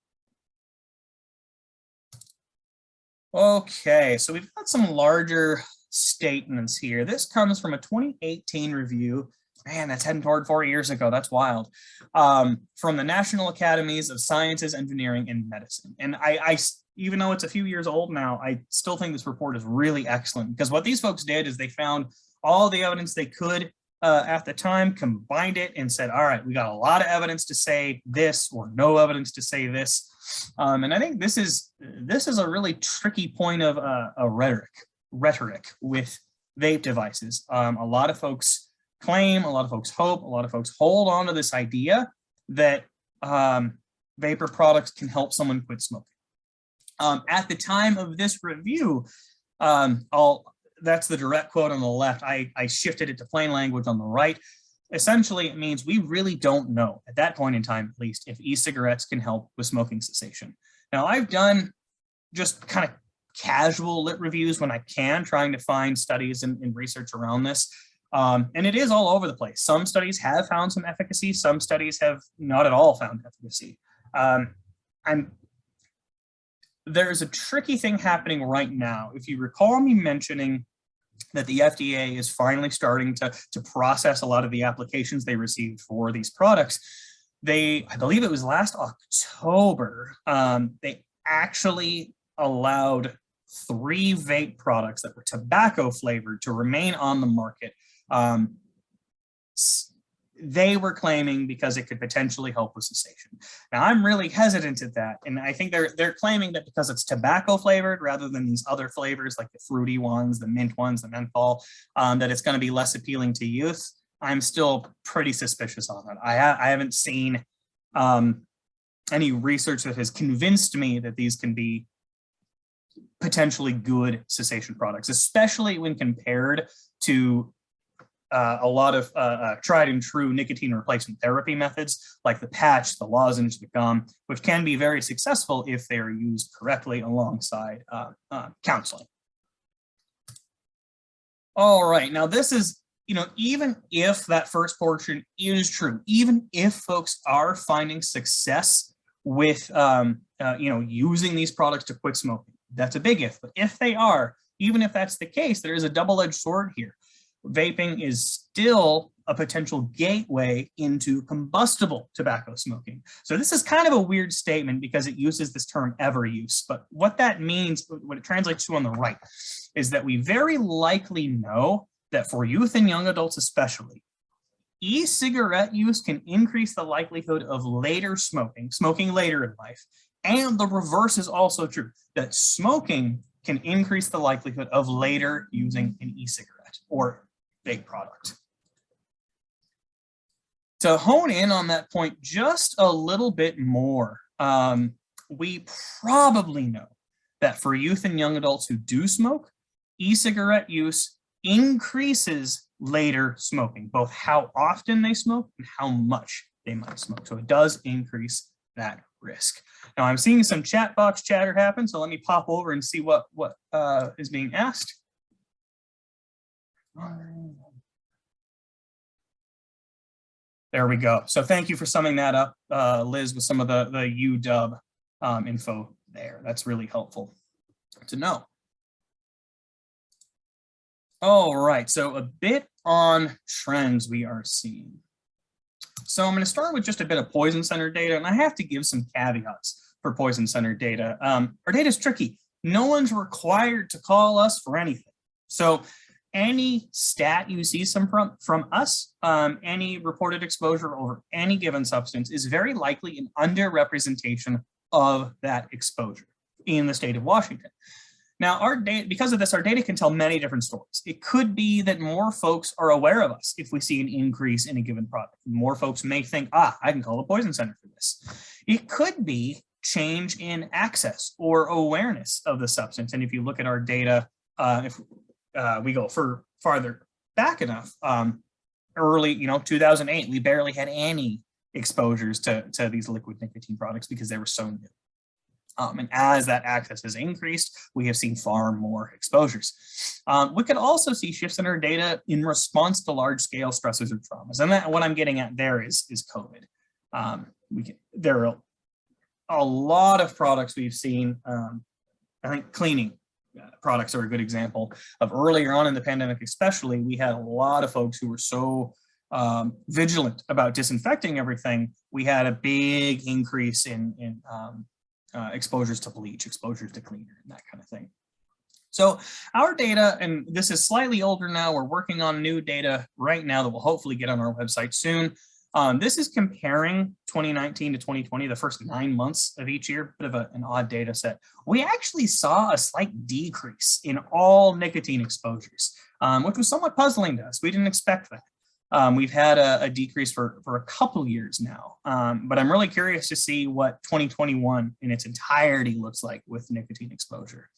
Okay, so we've got some larger statements here. This comes from a 2018 review. Man, that's heading toward 4 years ago. That's wild. From the National Academies of Sciences, Engineering, and Medicine. And I even though it's a few years old now, I still think this report is really excellent, because what these folks did is they found all the evidence they could at the time, combined it, and said, all right, we got a lot of evidence to say this or no evidence to say this. And I think this is a really tricky point of rhetoric with vape devices. A lot of folks claim, a lot of folks hope, a lot of folks hold on to this idea that vapor products can help someone quit smoking. At the time of this review, that's the direct quote on the left. I shifted it to plain language on the right. Essentially, it means we really don't know, at that point in time at least, if e-cigarettes can help with smoking cessation. Now, I've done just kind of casual lit reviews when I can, trying to find studies and research around this. And it is all over the place. Some studies have found some efficacy. Some studies have not at all found efficacy. There's a tricky thing happening right now. If you recall me mentioning that the FDA is finally starting to process a lot of the applications they received for these products, I believe it was last October, they actually allowed 3 vape products that were tobacco flavored to remain on the market. They were claiming because it could potentially help with cessation. Now, I'm really hesitant at that, and I think they're claiming that because it's tobacco flavored rather than these other flavors like the fruity ones, the mint ones, the menthol, that it's going to be less appealing to youth. I'm still pretty suspicious on that. I haven't seen any research that has convinced me that these can be potentially good cessation products, especially when compared to a lot of tried and true nicotine replacement therapy methods like the patch, the lozenge, the gum, which can be very successful if they are used correctly alongside counseling. All right, now this is even if that first portion is true, even if folks are finding success with, using these products to quit smoking, that's a big if. But if they are, even if that's the case, there is a double-edged sword here. Vaping is still a potential gateway into combustible tobacco smoking. So this is kind of a weird statement because it uses this term ever use, but what that means, what it translates to on the right, is that we very likely know that for youth and young adults especially, e-cigarette use can increase the likelihood of later smoking later in life. And the reverse is also true, that smoking can increase the likelihood of later using an e-cigarette or vape product. To hone in on that point just a little bit more, we probably know that for youth and young adults who do smoke, e-cigarette use increases later smoking, both how often they smoke and how much they might smoke. So it does increase that risk. Now I'm seeing some chat box chatter happen, so let me pop over and see what is being asked. There we go. So thank you for summing that up, Liz, with some of the UW info there. That's really helpful to know. All right, so a bit on trends we are seeing. So I'm going to start with just a bit of Poison Center data, and I have to give some caveats for Poison Center data. Our data is tricky. No one's required to call us for anything. So any stat you see from us, any reported exposure over any given substance is very likely an underrepresentation of that exposure in the state of Washington. Now, our data, because of this, our data can tell many different stories. It could be that more folks are aware of us if we see an increase in a given product. More folks may think, I can call the Poison Center for this. It could be change in access or awareness of the substance. And if you look at our data, if we go farther back enough, early, 2008, we barely had any exposures to these liquid nicotine products because they were so new. And as that access has increased, we have seen far more exposures. We could also see shifts in our data in response to large-scale stressors or traumas. And that, what I'm getting at there is COVID. There are a lot of products we've seen. I think cleaning products are a good example of earlier on in the pandemic, especially, we had a lot of folks who were so vigilant about disinfecting everything. We had a big increase in exposures to bleach, exposures to cleaner, and that kind of thing. So our data, and this is slightly older now, we're working on new data right now that will hopefully get on our website soon. This is comparing 2019 to 2020, the first 9 months of each year, bit of an odd data set. We actually saw a slight decrease in all nicotine exposures, which was somewhat puzzling to us. We didn't expect that. We've had a decrease for a couple years now, but I'm really curious to see what 2021 in its entirety looks like with nicotine exposure.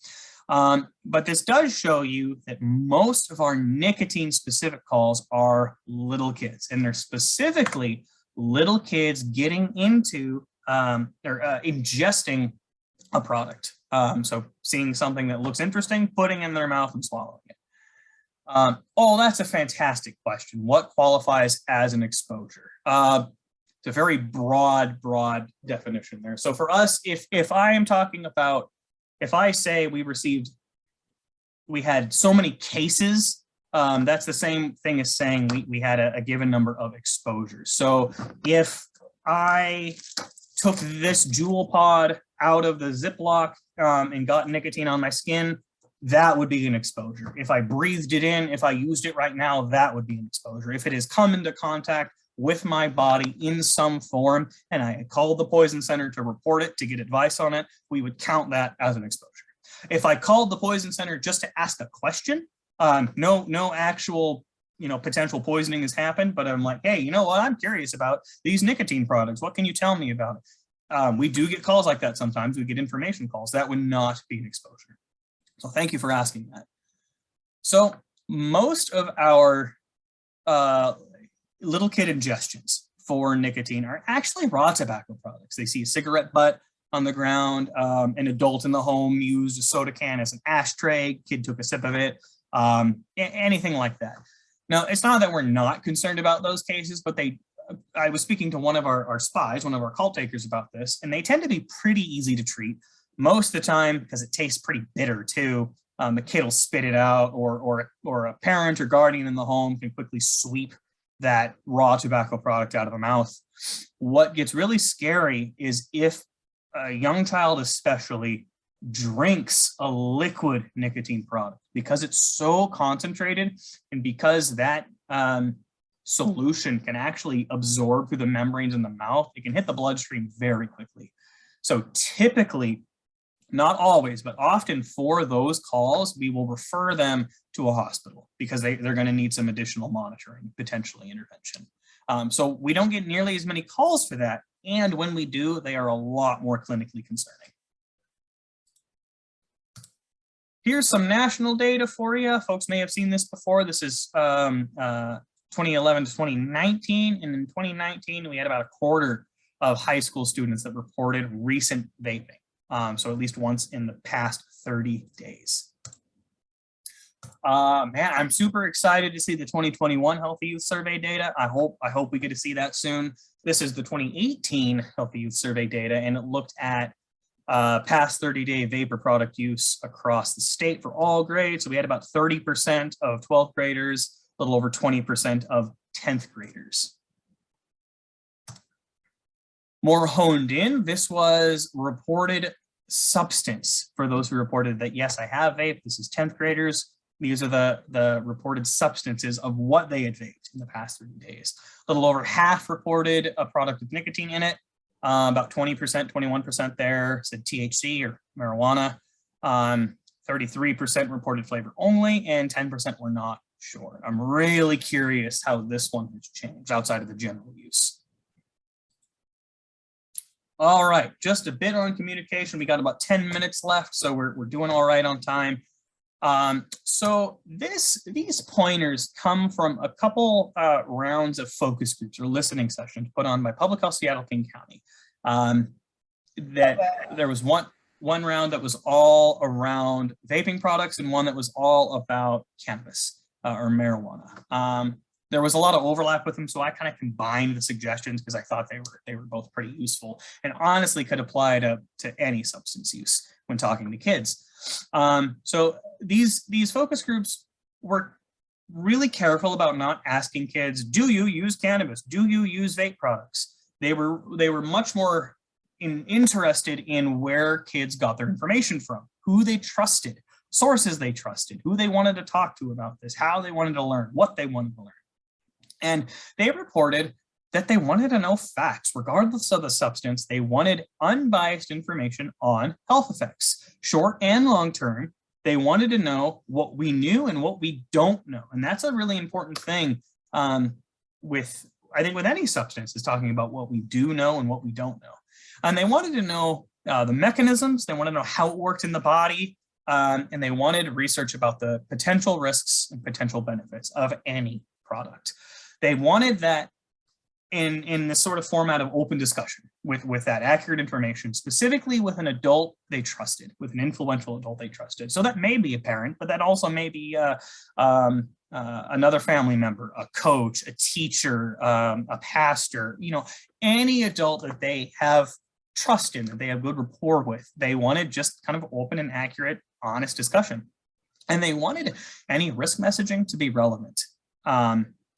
But this does show you that most of our nicotine specific calls are little kids, and they're specifically little kids getting into or ingesting a product. So seeing something that looks interesting, putting it in their mouth and swallowing it. That's a fantastic question. What qualifies as an exposure? It's a very broad definition there. So for us, if I am talking about, if I say we had so many cases, that's the same thing as saying we had a given number of exposures. So if I took this Juul pod out of the Ziploc and got nicotine on my skin, that would be an exposure. If I breathed it in, if I used it right now, that would be an exposure. If it has come into contact with my body in some form and I called the Poison Center to report it, to get advice on it, we would count that as an exposure. If I called the Poison Center just to ask a question, no actual potential poisoning has happened, but I'm like, hey, you know what? I'm curious about these nicotine products. What can you tell me about it? We do get calls like that sometimes. We get information calls. That would not be an exposure. So thank you for asking that. So most of our little kid ingestions for nicotine are actually raw tobacco products. They see a cigarette butt on the ground, an adult in the home used a soda can as an ashtray, kid took a sip of it, anything like that. Now, it's not that we're not concerned about those cases, but I was speaking to one of our spies, one of our call takers about this, and they tend to be pretty easy to treat most of the time because it tastes pretty bitter too. The kid will spit it out, or a parent or guardian in the home can quickly sweep that raw tobacco product out of the mouth. What gets really scary is if a young child especially drinks a liquid nicotine product, because it's so concentrated and because that solution can actually absorb through the membranes in the mouth, it can hit the bloodstream very quickly. So typically, not always, but often for those calls, we will refer them to a hospital because they're going to need some additional monitoring, potentially intervention. So we don't get nearly as many calls for that. And when we do, they are a lot more clinically concerning. Here's some national data for you. Folks may have seen this before. This is 2011 to 2019. And in 2019, we had about a quarter of high school students that reported recent vaping. So at least once in the past 30 days. Man, I'm super excited to see the 2021 Healthy Youth Survey data. I hope we get to see that soon. This is the 2018 Healthy Youth Survey data, and it looked at past 30-day vapor product use across the state for all grades. So we had about 30% of 12th graders, a little over 20% of 10th graders. More honed in, this was reported substance for those who reported that, yes, I have vape. This is 10th graders. These are the reported substances of what they had vaped in the past 30 days. A little over half reported a product with nicotine in it. About 20%, 21% there said THC or marijuana. 33% reported flavor only, and 10% were not sure. I'm really curious how this one has changed outside of the general use. All right, just a bit on communication. We got about 10 minutes left, so we're doing all right on time. So these pointers come from a couple rounds of focus groups or listening sessions put on by Public Health Seattle King County. That there was one round that was all around vaping products and one that was all about cannabis or marijuana. There was a lot of overlap with them, so I kind of combined the suggestions because I thought they were both pretty useful and honestly could apply to any substance use when talking to kids. So these focus groups were really careful about not asking kids, do you use cannabis? Do you use vape products? They were much more interested in where kids got their information from, who they trusted, sources they trusted, who they wanted to talk to about this, how they wanted to learn, what they wanted to learn. And they reported that they wanted to know facts, regardless of the substance. They wanted unbiased information on health effects, short and long term. They wanted to know what we knew and what we don't know. And that's a really important thing with any substance, is talking about what we do know and what we don't know. And they wanted to know the mechanisms. They wanted to know how it worked in the body. And they wanted research about the potential risks and potential benefits of any product. They wanted that in this sort of format of open discussion with that accurate information, specifically with an adult they trusted, with an influential adult they trusted. So that may be a parent, but that also may be another family member, a coach, a teacher, a pastor, any adult that they have trust in, that they have good rapport with. They wanted just kind of open and accurate, honest discussion. And they wanted any risk messaging to be relevant.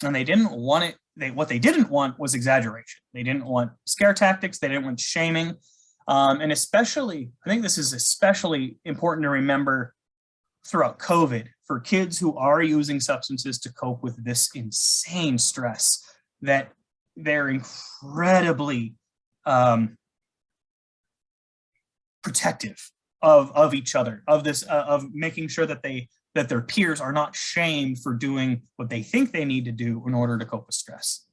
And they didn't want it. What they didn't want was exaggeration. They didn't want scare tactics. They didn't want shaming. And especially, I think this is especially important to remember throughout COVID for kids who are using substances to cope with this insane stress, that they're incredibly protective of each other, of making sure that their peers are not shamed for doing what they think they need to do in order to cope with stress.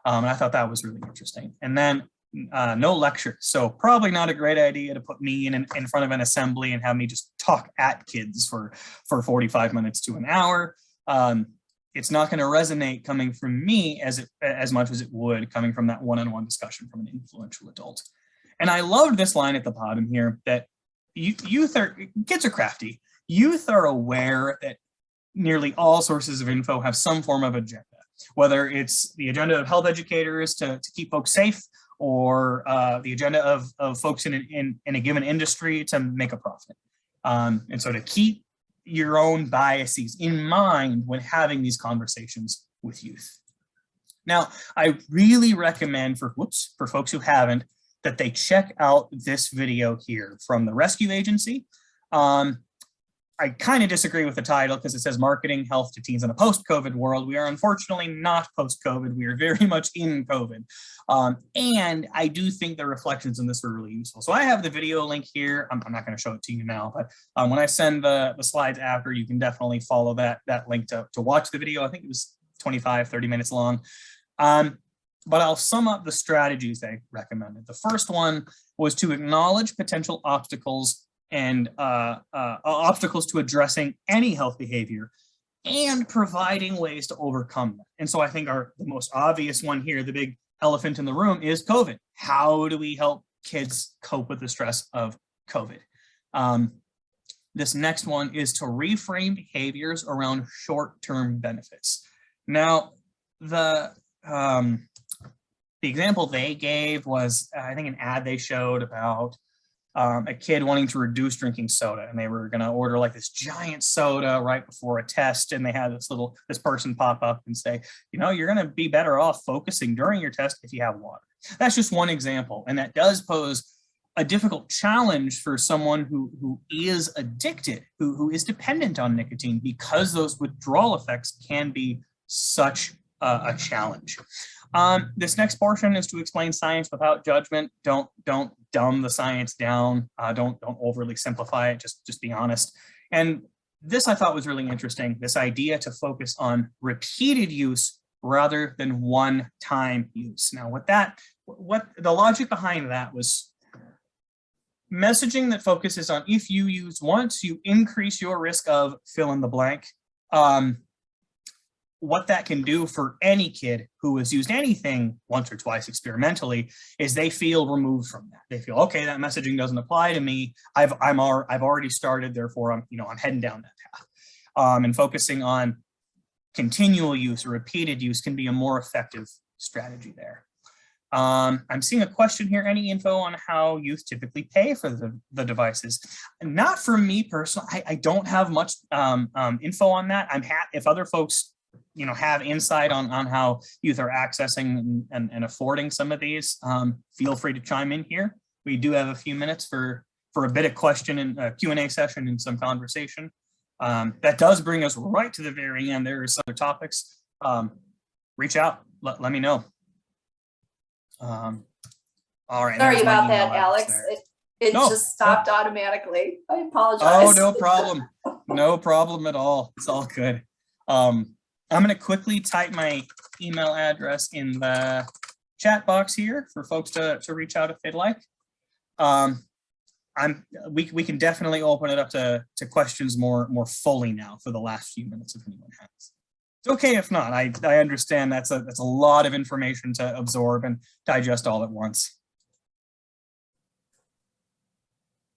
And I thought that was really interesting. And then no lecture. So probably not a great idea to put me in front of an assembly and have me just talk at kids for 45 minutes to an hour. It's not going to resonate coming from me as much as it would coming from that one-on-one discussion from an influential adult. And I loved this line at the bottom here that kids are crafty. Youth are aware that nearly all sources of info have some form of agenda, whether it's the agenda of health educators to keep folks safe, or the agenda of folks in a given industry to make a profit. And so to keep your own biases in mind when having these conversations with youth. Now, I really recommend for folks who haven't, that they check out this video here from the rescue agency. I kind of disagree with the title because it says marketing health to teens in a post-COVID world. We are unfortunately not post-COVID. We are very much in COVID. And I do think the reflections in this are really useful. So I have the video link here. I'm not going to show it to you now, but when I send the slides after, you can definitely follow that link to watch the video. I think it was 25, 30 minutes long. But I'll sum up the strategies they recommended. The first one was to acknowledge potential obstacles and obstacles to addressing any health behavior and providing ways to overcome them. And so I think the most obvious one here, the big elephant in the room, is COVID. How do we help kids cope with the stress of COVID? This next one is to reframe behaviors around short-term benefits. Now, the example they gave was, I think, an ad they showed about a kid wanting to reduce drinking soda, and they were going to order like this giant soda right before a test, and they had this person pop up and say, you know, you're going to be better off focusing during your test if you have water. That's just one example, and that does pose a difficult challenge for someone who is addicted, who is dependent on nicotine, because those withdrawal effects can be such a challenge. This next portion is to explain science without judgment. Don't dumb the science down. Don't overly simplify it. Just be honest. And this I thought was really interesting. This idea to focus on repeated use rather than one-time use. Now, what the logic behind that was messaging that focuses on, if you use once, you increase your risk of fill in the blank. What that can do for any kid who has used anything once or twice experimentally is they feel removed from that. They feel, okay, that messaging doesn't apply to me. I've already started, therefore I'm heading down that path. And focusing on continual use or repeated use can be a more effective strategy there. I'm seeing a question here. Any info on how youth typically pay for the devices? Not for me personally. I don't have much info on that. I'm happy if other folks have insight on how youth are accessing and affording some of these. Feel free to chime in here. We do have a few minutes for a bit of question and Q&A session and some conversation. That does bring us right to the very end. There are some other topics. Reach out, let me know. All right. Sorry about that, Alex. It just stopped automatically. I apologize. Oh, no problem. No problem at all. It's all good. I'm going to quickly type my email address in the chat box here for folks to reach out if they'd like. We can definitely open it up to questions more fully now for the last few minutes if anyone has. It's okay if not. I understand that's a lot of information to absorb and digest all at once.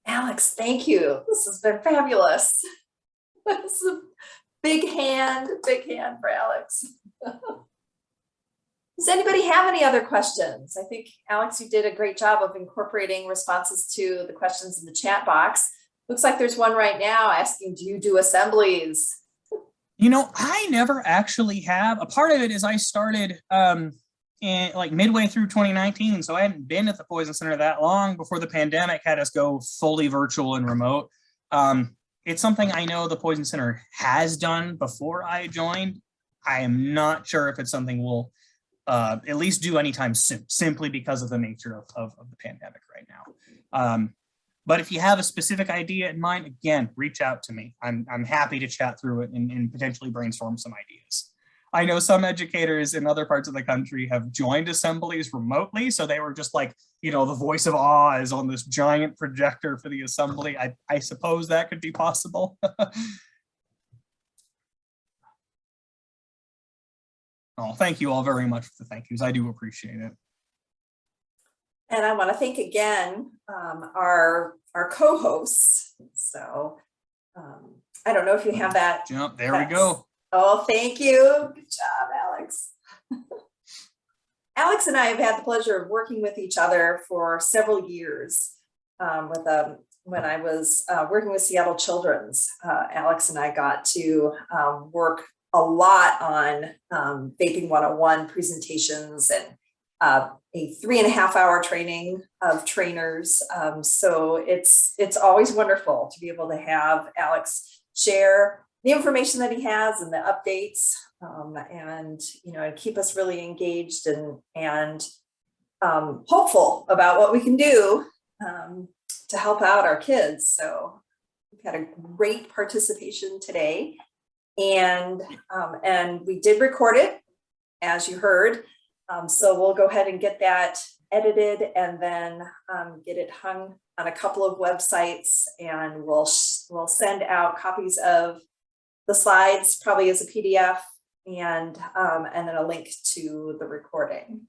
Alex, thank you. This has been fabulous. This is a big hand for Alex. Does anybody have any other questions? I think, Alex, you did a great job of incorporating responses to the questions in the chat box. Looks like there's one right now asking, do you do assemblies? I never actually have. A part of it is I started like midway through 2019, so I hadn't been at the Poison Center that long before the pandemic had us go fully virtual and remote. It's something I know the Poison Center has done before I joined. I am not sure if it's something we'll at least do anytime soon, simply because of the nature of the pandemic right now. But if you have a specific idea in mind, again, reach out to me. I'm happy to chat through it and potentially brainstorm some ideas. I know some educators in other parts of the country have joined assemblies remotely, so they were just like, the voice of awe is on this giant projector for the assembly. I suppose that could be possible. Oh, thank you all very much for the thank yous. I do appreciate it. And I want to thank again our co-hosts. So I don't know if you have that. Jump, there we go. Oh, thank you. Good job, Alex. Alex and I have had the pleasure of working with each other for several years. When I was working with Seattle Children's, Alex and I got to work a lot on Vaping 101 presentations and a 3.5-hour training of trainers. So it's always wonderful to be able to have Alex share the information that he has and the updates, and keep us really engaged and hopeful about what we can do to help out our kids. So we've had a great participation today, and we did record it, as you heard. So we'll go ahead and get that edited and then get it hung on a couple of websites, and we'll send out copies of the slides, probably as a PDF, and then a link to the recording.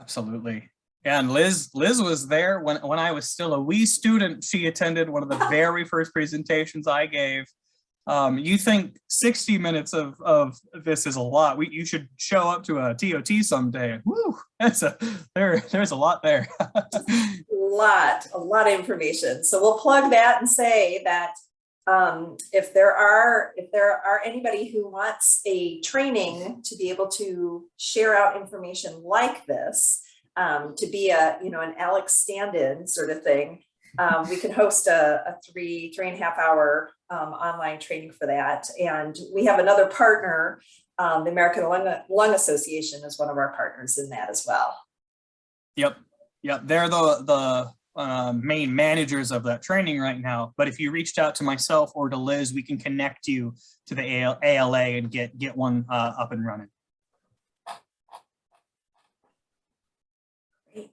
Absolutely. Yeah, and Liz was there when I was still a wee student. She attended one of the very first presentations I gave. You think 60 minutes of this is a lot? You should show up to a TOT someday. Woo, there's a lot there. a lot of information. So we'll plug that and say that if there are anybody who wants a training to be able to share out information like this, to be an Alex stand-in sort of thing, we can host a 3.5 hour online training for that. And we have another partner, the American Lung Association is one of our partners in that as well. Yep. They're the main managers of that training right now. But if you reached out to myself or to Liz, we can connect you to the ALA and get one up and running. Great.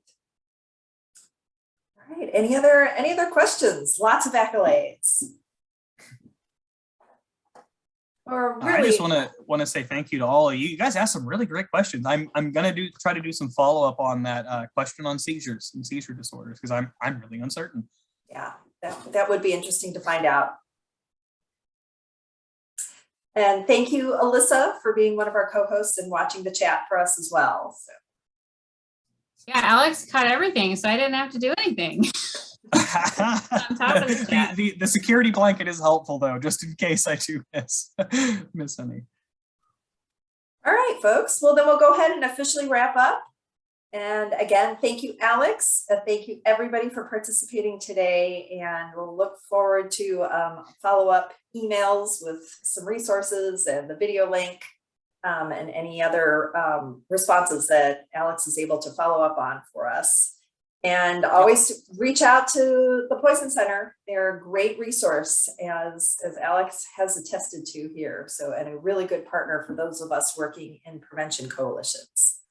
All right. Any other questions? Lots of accolades. Or really, I just want to say thank you to all of you. You guys asked some really great questions. I'm gonna try to do some follow up on that question on seizures and seizure disorders, because I'm really uncertain. Yeah, that would be interesting to find out. And thank you, Alyssa, for being one of our co-hosts and watching the chat for us as well. So. Yeah, Alex caught everything, so I didn't have to do anything. On top of the chat. The security blanket is helpful, though, just in case I do miss any. All right, folks. Well, then we'll go ahead and officially wrap up. And again, thank you, Alex. Thank you, everybody, for participating today. And we'll look forward to follow-up emails with some resources and the video link and any other responses that Alex is able to follow up on for us. And always reach out to the Poison Center. They're a great resource, as Alex has attested to here. So, and a really good partner for those of us working in prevention coalitions.